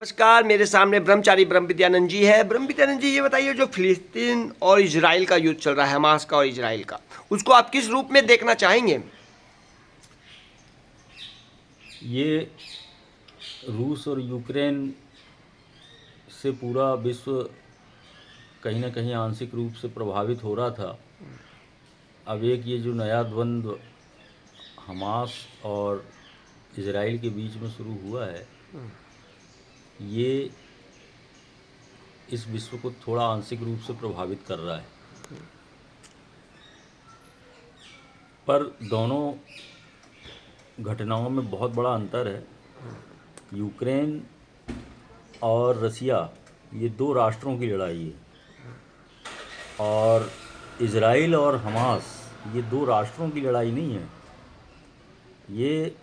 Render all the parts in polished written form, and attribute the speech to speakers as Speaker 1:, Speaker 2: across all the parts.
Speaker 1: नमस्कार, मेरे सामने ब्रह्मचारी ब्रह्म विद्यानंद जी है। ब्रह्म विद्यानंद जी, ये बताइए, जो फिलिस्तीन और इजराइल का युद्ध चल रहा है, हमास का और इजराइल का, उसको आप किस रूप में देखना चाहेंगे?
Speaker 2: ये रूस और यूक्रेन से पूरा विश्व कहीं ना कहीं आंशिक रूप से प्रभावित हो रहा था। अब एक ये जो नया द्वंद्व हमास और इजराइल के बीच में शुरू हुआ है, ये इस विश्व को थोड़ा आंशिक रूप से प्रभावित कर रहा है। पर दोनों घटनाओं में बहुत बड़ा अंतर है। यूक्रेन और रसिया, ये दो राष्ट्रों की लड़ाई है, और इजराइल और हमास, ये दो राष्ट्रों की लड़ाई नहीं है। ये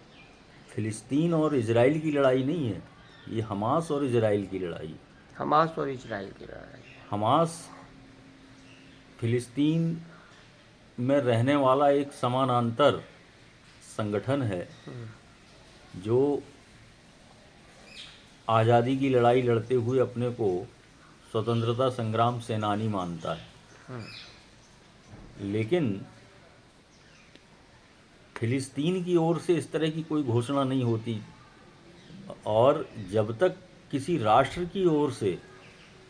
Speaker 2: फिलिस्तीन और इजराइल की लड़ाई नहीं है, ये हमास और इजराइल की लड़ाई है।
Speaker 1: हमास और इजराइल की लड़ाई।
Speaker 2: हमास फिलिस्तीन में रहने वाला एक समानांतर संगठन है जो आज़ादी की लड़ाई लड़ते हुए अपने को स्वतंत्रता संग्राम सेनानी मानता है। लेकिन फिलिस्तीन की ओर से इस तरह की कोई घोषणा नहीं होती, और जब तक किसी राष्ट्र की ओर से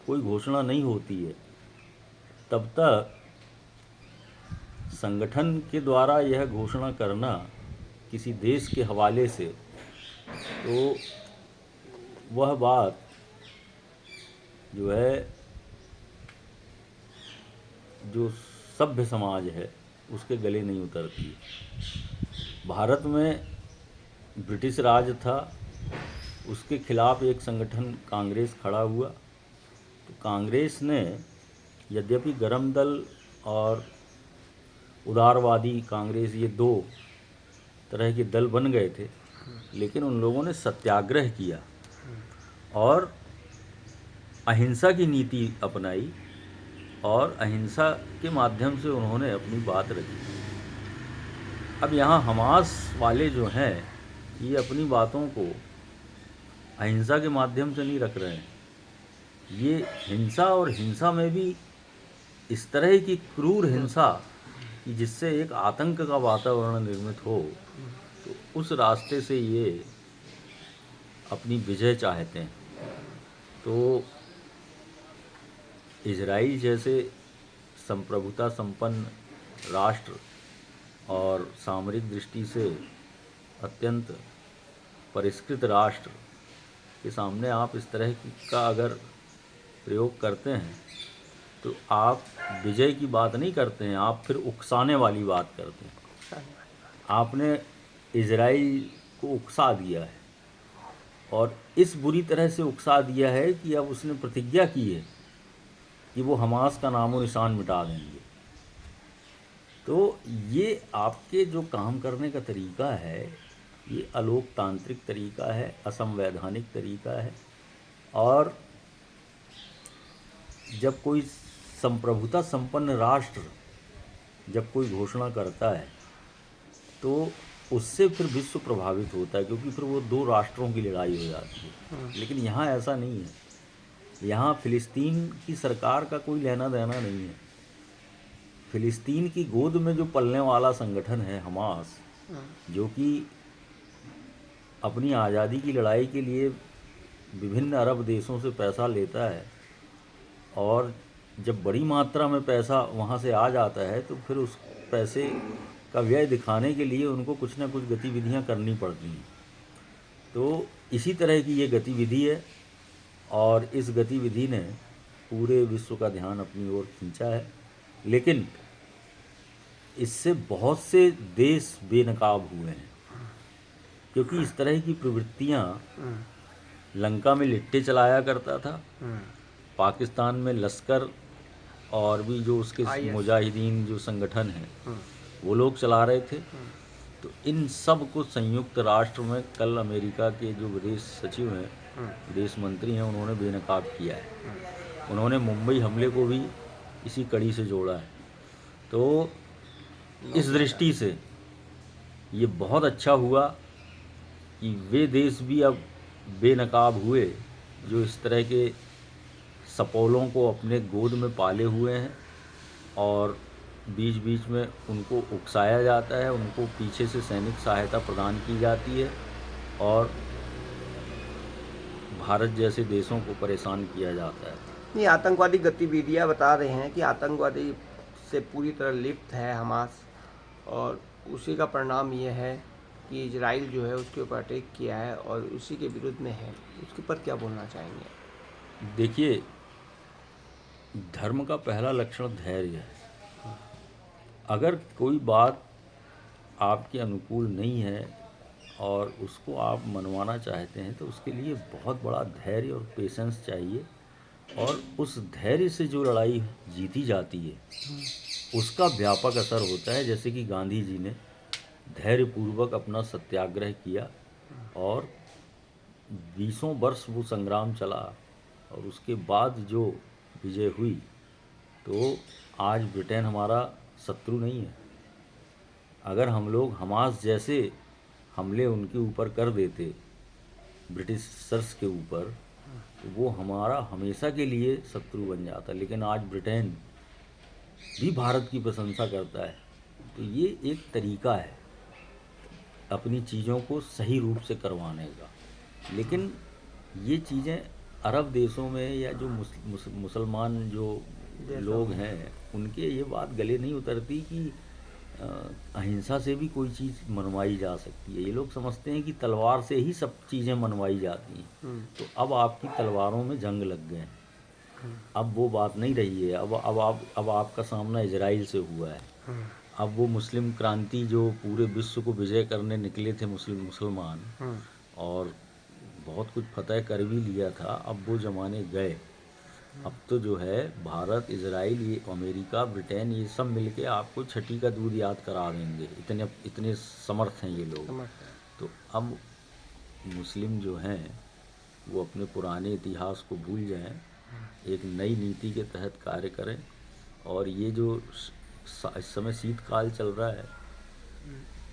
Speaker 2: कोई घोषणा नहीं होती है, तब तक संगठन के द्वारा यह घोषणा करना किसी देश के हवाले से, तो वह बात जो है, जो सभ्य समाज है उसके गले नहीं उतरती। भारत में ब्रिटिश राज था, उसके खिलाफ एक संगठन कांग्रेस खड़ा हुआ। तो कांग्रेस ने, यद्यपि गरम दल और उदारवादी कांग्रेस, ये दो तरह के दल बन गए थे, लेकिन उन लोगों ने सत्याग्रह किया और अहिंसा की नीति अपनाई, और अहिंसा के माध्यम से उन्होंने अपनी बात रखी। अब यहाँ हमास वाले जो हैं, ये अपनी बातों को अहिंसा के माध्यम से नहीं रख रहे हैं। ये हिंसा, और हिंसा में भी इस तरह की क्रूर हिंसा कि जिससे एक आतंक का वातावरण निर्मित हो, तो उस रास्ते से ये अपनी विजय चाहते हैं। तो इजराइल जैसे संप्रभुता संपन्न राष्ट्र और सामरिक दृष्टि से अत्यंत परिष्कृत राष्ट्र के सामने आप इस तरह का अगर प्रयोग करते हैं, तो आप विजय की बात नहीं करते हैं, आप फिर उकसाने वाली बात करते हैं। आपने इजराइल को उकसा दिया है, और इस बुरी तरह से उकसा दिया है कि अब उसने प्रतिज्ञा की है कि वो हमास का नामो निशान मिटा देंगे। तो ये आपके जो काम करने का तरीका है, ये अलोकतांत्रिक तरीका है, असंवैधानिक तरीका है। और जब कोई संप्रभुता संपन्न राष्ट्र जब कोई घोषणा करता है, तो उससे फिर विश्व प्रभावित होता है, क्योंकि फिर वो दो राष्ट्रों की लड़ाई हो जाती है। लेकिन यहाँ ऐसा नहीं है। यहाँ फिलिस्तीन की सरकार का कोई लेना देना नहीं है। फिलिस्तीन की गोद में जो पलने वाला संगठन है हमास, जो कि अपनी आज़ादी की लड़ाई के लिए विभिन्न अरब देशों से पैसा लेता है, और जब बड़ी मात्रा में पैसा वहाँ से आ जाता है, तो फिर उस पैसे का व्यय दिखाने के लिए उनको कुछ ना कुछ गतिविधियाँ करनी पड़ती हैं। तो इसी तरह की ये गतिविधि है, और इस गतिविधि ने पूरे विश्व का ध्यान अपनी ओर खींचा है। लेकिन इससे बहुत से देश बेनकाब हुए हैं, क्योंकि इस तरह की प्रवृत्तियाँ लंका में लिट्टे चलाया करता था, पाकिस्तान में लश्कर और भी जो उसके मुजाहिदीन जो संगठन हैं, वो लोग चला रहे थे। तो इन सब को संयुक्त राष्ट्र में कल अमेरिका के जो विदेश सचिव हैं, विदेश मंत्री हैं, उन्होंने बेनकाब किया है। उन्होंने मुंबई हमले को भी इसी कड़ी से जोड़ा है। तो इस दृष्टि से ये बहुत अच्छा हुआ कि वे देश भी अब बेनकाब हुए जो इस तरह के सपोलों को अपने गोद में पाले हुए हैं और बीच बीच में उनको उकसाया जाता है, उनको पीछे से सैनिक सहायता प्रदान की जाती है और भारत जैसे देशों को परेशान किया जाता है।
Speaker 1: ये आतंकवादी गतिविधियां बता रहे हैं कि आतंकवादी से पूरी तरह लिप्त है हमास, और उसी का परिणाम ये है कि इजराइल जो है उसके ऊपर अटैक किया है और उसी के विरुद्ध में है। उसके ऊपर क्या बोलना चाहेंगे?
Speaker 2: देखिए, धर्म का पहला लक्षण धैर्य है। अगर कोई बात आपके अनुकूल नहीं है और उसको आप मनवाना चाहते हैं तो उसके लिए बहुत बड़ा धैर्य और पेशेंस चाहिए, और उस धैर्य से जो लड़ाई जीती जाती है उसका व्यापक असर होता है। जैसे कि गांधी जी ने धैर्यपूर्वक अपना सत्याग्रह किया और 20 वर्ष वो संग्राम चला और उसके बाद जो विजय हुई, तो आज ब्रिटेन हमारा शत्रु नहीं है। अगर हम लोग हमास जैसे हमले उनके ऊपर कर देते ब्रिटिशर्स के ऊपर, तो वो हमारा हमेशा के लिए शत्रु बन जाता। लेकिन आज ब्रिटेन भी भारत की प्रशंसा करता है। तो ये एक तरीका है अपनी चीज़ों को सही रूप से करवाने का। लेकिन ये चीज़ें अरब देशों में या जो मुसलमान जो लोग हैं उनके ये बात गले नहीं उतरती कि अहिंसा से भी कोई चीज़ मनवाई जा सकती है। ये लोग समझते हैं कि तलवार से ही सब चीज़ें मनवाई जाती हैं। तो अब आपकी तलवारों में जंग लग गए हैं, अब वो बात नहीं रही है। अब आपका सामना इजराइल से हुआ है। अब वो मुस्लिम क्रांति जो पूरे विश्व को विजय करने निकले थे मुसलमान और बहुत कुछ फतह कर भी लिया था, अब वो ज़माने गए। अब तो जो है भारत, इजराइल, ये अमेरिका, ब्रिटेन, ये सब मिलके आपको छठी का दूध याद करा देंगे। इतने समर्थ हैं ये लोग। तो अब मुस्लिम जो हैं वो अपने पुराने इतिहास को भूल जाएं, एक नई नीति के तहत कार्य करें। और ये जो इस समय शीतकाल चल रहा है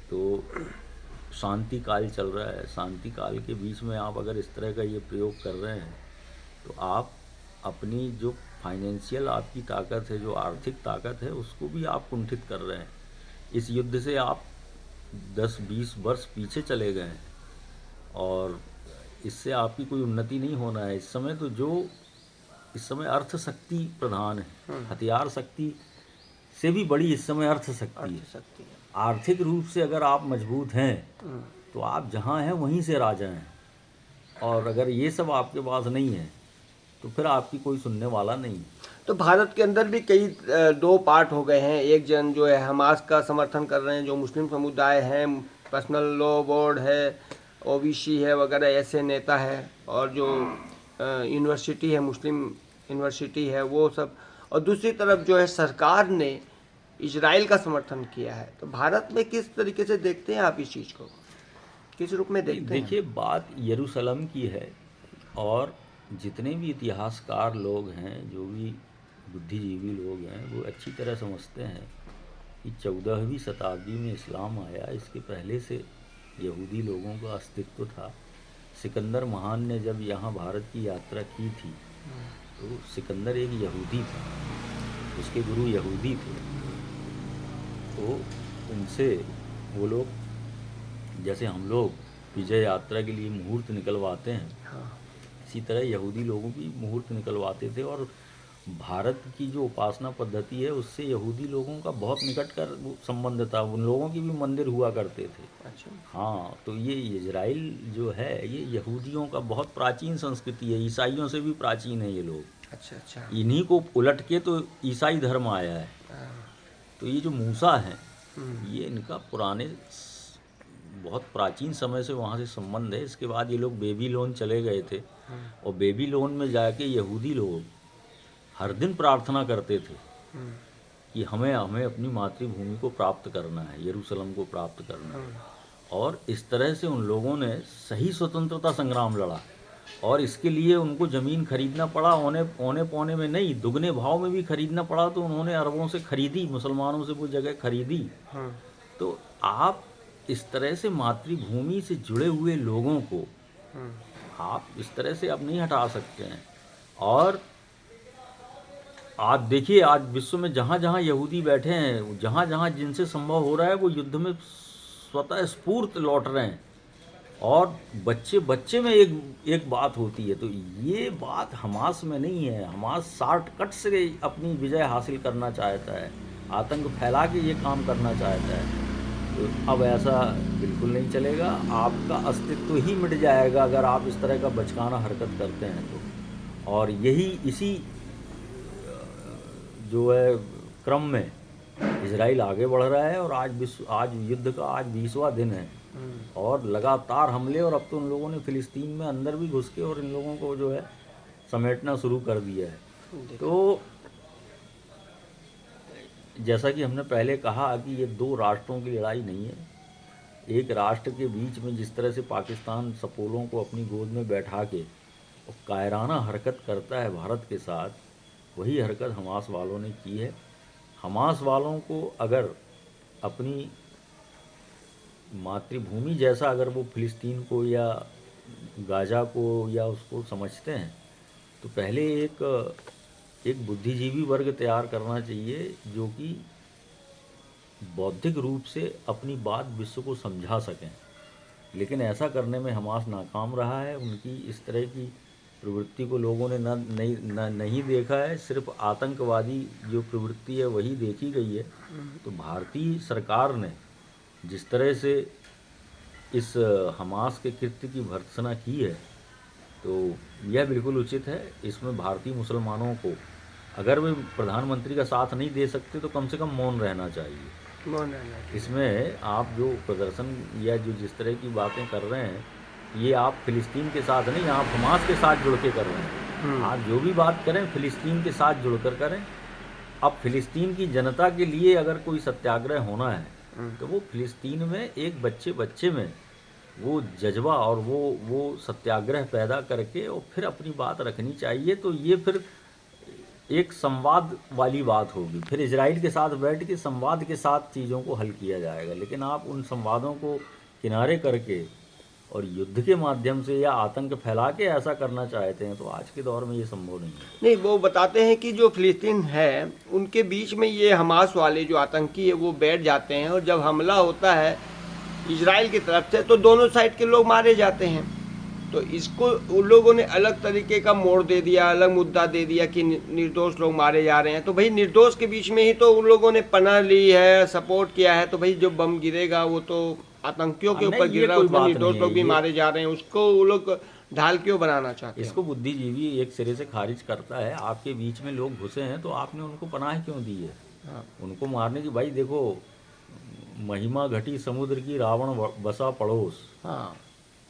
Speaker 2: तो शांति काल चल रहा है, शांति काल के बीच में आप अगर इस तरह का ये प्रयोग कर रहे हैं तो आप अपनी जो फाइनेंशियल आपकी ताकत है, जो आर्थिक ताकत है, उसको भी आप कुंठित कर रहे हैं। इस युद्ध से आप 10-20 वर्ष पीछे चले गए हैं और इससे आपकी कोई उन्नति नहीं होना है। इस समय तो जो इस समय अर्थ शक्ति प्रधान है, हथियार शक्ति से भी बड़ी इस समय अर्थ शक्ति है। आर्थिक रूप से अगर आप मजबूत हैं तो आप जहाँ हैं वहीं से राजा हैं, और अगर ये सब आपके पास नहीं है तो फिर आपकी कोई सुनने वाला नहीं।
Speaker 1: तो भारत के अंदर भी कई दो पार्ट हो गए हैं। एक जन जो है हमास का समर्थन कर रहे हैं, जो मुस्लिम समुदाय है, पर्सनल लॉ बोर्ड है, ओबीसी है वगैरह ऐसे नेता है, और जो यूनिवर्सिटी है, मुस्लिम यूनिवर्सिटी है, वो सब। और दूसरी तरफ जो है सरकार ने इजराइल का समर्थन किया है। तो भारत में किस तरीके से देखते हैं आप इस चीज़ को, किस रूप में देखते हैं?
Speaker 2: देखिए, बात यरूशलेम की है और जितने भी इतिहासकार लोग हैं, जो भी बुद्धिजीवी लोग हैं, वो अच्छी तरह समझते हैं कि 14वीं शताब्दी में इस्लाम आया। इसके पहले से यहूदी लोगों का अस्तित्व था। सिकंदर महान ने जब यहाँ भारत की यात्रा की थी तो सिकंदर एक यहूदी था, उसके गुरु यहूदी थे। तो उनसे वो लोग, जैसे हम लोग विजय यात्रा के लिए मुहूर्त निकलवाते हैं, इसी तरह यहूदी लोगों की मुहूर्त निकलवाते थे। और भारत की जो उपासना पद्धति है उससे यहूदी लोगों का बहुत निकट का संबंध था। उन लोगों की भी मंदिर हुआ करते थे।
Speaker 1: अच्छा।
Speaker 2: हाँ, तो ये इजराइल जो है ये यहूदियों का बहुत प्राचीन संस्कृति है, ईसाइयों से भी प्राचीन है ये लोग।
Speaker 1: अच्छा।
Speaker 2: इन्हीं को उलट के तो ईसाई धर्म आया है। तो ये जो मूसा है ये इनका पुराने बहुत प्राचीन समय से वहाँ से संबंध है। इसके बाद ये लोग बेबीलोन चले गए थे और बेबीलोन में जाके यहूदी लोग हर दिन प्रार्थना करते थे कि हमें अपनी मातृभूमि को प्राप्त करना है, यरूशलेम को प्राप्त करना है। और इस तरह से उन लोगों ने सही स्वतंत्रता संग्राम लड़ा और इसके लिए उनको ज़मीन खरीदना पड़ा। औने पौने में नहीं, दुगने भाव में भी खरीदना पड़ा। तो उन्होंने अरबों से खरीदी, मुसलमानों से वो जगह खरीदी। तो आप इस तरह से मातृभूमि से जुड़े हुए लोगों को आप इस तरह से अब नहीं हटा सकते हैं। और आज देखिए, आज विश्व में जहाँ जहाँ यहूदी बैठे हैं, जहाँ जहाँ जिनसे संभव हो रहा है वो युद्ध में स्वतः स्फूर्त लौट रहे हैं। और बच्चे बच्चे में एक बात होती है, तो ये बात हमास में नहीं है। हमास शॉर्टकट से अपनी विजय हासिल करना चाहता है, आतंक फैला के ये काम करना चाहता है। तो अब ऐसा बिल्कुल नहीं चलेगा, आपका अस्तित्व ही मिट जाएगा अगर आप इस तरह का बचकाना हरकत करते हैं तो। और यही इसी जो है क्रम में इजराइल आगे बढ़ रहा है। और आज युद्ध का आज 20वां दिन है और लगातार हमले। और अब तो उन लोगों ने फिलिस्तीन में अंदर भी घुस के और इन लोगों को जो है समेटना शुरू कर दिया है। तो जैसा कि हमने पहले कहा कि ये दो राष्ट्रों की लड़ाई नहीं है। एक राष्ट्र के बीच में जिस तरह से पाकिस्तान सपोलों को अपनी गोद में बैठा के और कायराना हरकत करता है भारत के साथ, वही हरकत हमास वालों ने की है। हमास वालों को अगर अपनी मातृभूमि जैसा अगर वो फिलिस्तीन को या गाजा को या उसको समझते हैं, तो पहले एक बुद्धिजीवी वर्ग तैयार करना चाहिए जो कि बौद्धिक रूप से अपनी बात विश्व को समझा सकें। लेकिन ऐसा करने में हमास नाकाम रहा है। उनकी इस तरह की प्रवृत्ति को लोगों ने नहीं देखा है, सिर्फ आतंकवादी जो प्रवृत्ति है वही देखी गई है। तो भारतीय सरकार ने जिस तरह से इस हमास के कृत्य की भर्त्सना की है, तो यह बिल्कुल उचित है। इसमें भारतीय मुसलमानों को अगर वे प्रधानमंत्री का साथ नहीं दे सकते तो कम से कम मौन रहना चाहिए। इसमें आप जो प्रदर्शन या जो जिस तरह की बातें कर रहे हैं, ये आप फिलिस्तीन के साथ नहीं, आप हमास के साथ जुड़ के कर रहे हैं। आप जो भी बात करें फिलिस्तीन के साथ जुड़कर करें। अब फिलिस्तीन की जनता के लिए अगर कोई सत्याग्रह होना है तो वो फिलिस्तीन में एक बच्चे में वो जज्बा और वो सत्याग्रह पैदा करके और फिर अपनी बात रखनी चाहिए। तो ये फिर एक संवाद वाली बात होगी। फिर इजराइल के साथ बैठ के संवाद के साथ चीज़ों को हल किया जाएगा। लेकिन आप उन संवादों को किनारे करके और युद्ध के माध्यम से या आतंक फैला के ऐसा करना चाहते हैं तो आज के दौर में ये संभव नहीं है।
Speaker 1: नहीं, वो बताते हैं कि जो फिलिस्तीन है उनके बीच में ये हमास वाले जो आतंकी है वो बैठ जाते हैं, और जब हमला होता है इजराइल की तरफ से तो दोनों साइड के लोग मारे जाते हैं। तो इसको उन लोगों ने अलग तरीके का मोड़ दे दिया, अलग मुद्दा दे दिया कि निर्दोष लोग मारे जा रहे हैं। तो भाई निर्दोष के बीच में ही तो उन लोगों ने पनाह ली है, सपोर्ट किया है। तो भाई जो बम गिरेगा वो तो आतंकियों के ऊपर गिर रहा है, उसमें निर्दोष लोग भी मारे जा रहे हैं। उसको वो लोग ढाल क्यों बनाना चाहते हैं?
Speaker 2: इसको बुद्धिजीवी एक सिरे से खारिज करता है। आपके बीच में लोग घुसे हैं तो आपने उनको पनाह क्यों दी है? उनको मारने की, भाई देखो, महिमा घटी समुद्र की रावण बसा पड़ोस।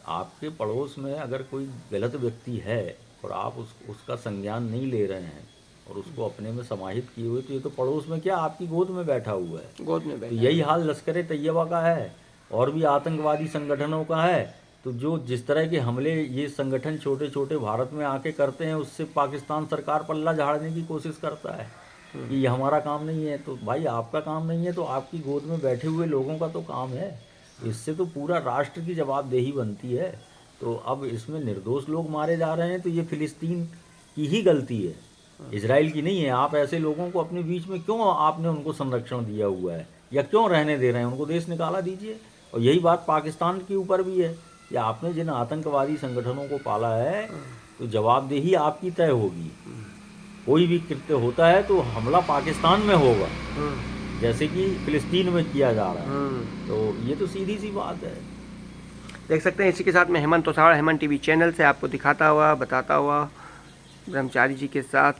Speaker 2: आपके पड़ोस में अगर कोई गलत व्यक्ति है और आप उसका संज्ञान नहीं ले रहे हैं और उसको अपने में समाहित किए हुए, तो ये तो पड़ोस में क्या आपकी गोद में बैठा हुआ है।
Speaker 1: गोद में बैठा।
Speaker 2: तो यही हाल लश्कर तैयबा का है और भी आतंकवादी संगठनों का है। तो जो जिस तरह के हमले ये संगठन छोटे छोटे भारत में आके करते हैं, उससे पाकिस्तान सरकार पल्ला झाड़ने की कोशिश करता है कि ये हमारा काम नहीं है। तो भाई आपका काम नहीं है तो आपकी गोद में बैठे हुए लोगों का तो काम है। इससे तो पूरा राष्ट्र की जवाबदेही बनती है। तो अब इसमें निर्दोष लोग मारे जा रहे हैं तो ये फिलिस्तीन की ही गलती है, इजराइल की नहीं है। आप ऐसे लोगों को अपने बीच में क्यों आपने उनको संरक्षण दिया हुआ है या क्यों रहने दे रहे हैं? उनको देश निकाला दीजिए। और यही बात पाकिस्तान के ऊपर भी है कि आपने जिन आतंकवादी संगठनों को पाला है तो जवाबदेही आपकी तय होगी। कोई भी कृत्य होता है तो हमला पाकिस्तान में होगा, जैसे कि फिलिस्तीन में किया जा रहा है। तो ये तो सीधी सी बात है।
Speaker 1: देख सकते हैं इसी के साथ में हेमंत तोसाड़ हेमंत टीवी चैनल से आपको दिखाता हुआ बताता हुआ ब्रह्मचारी जी के साथ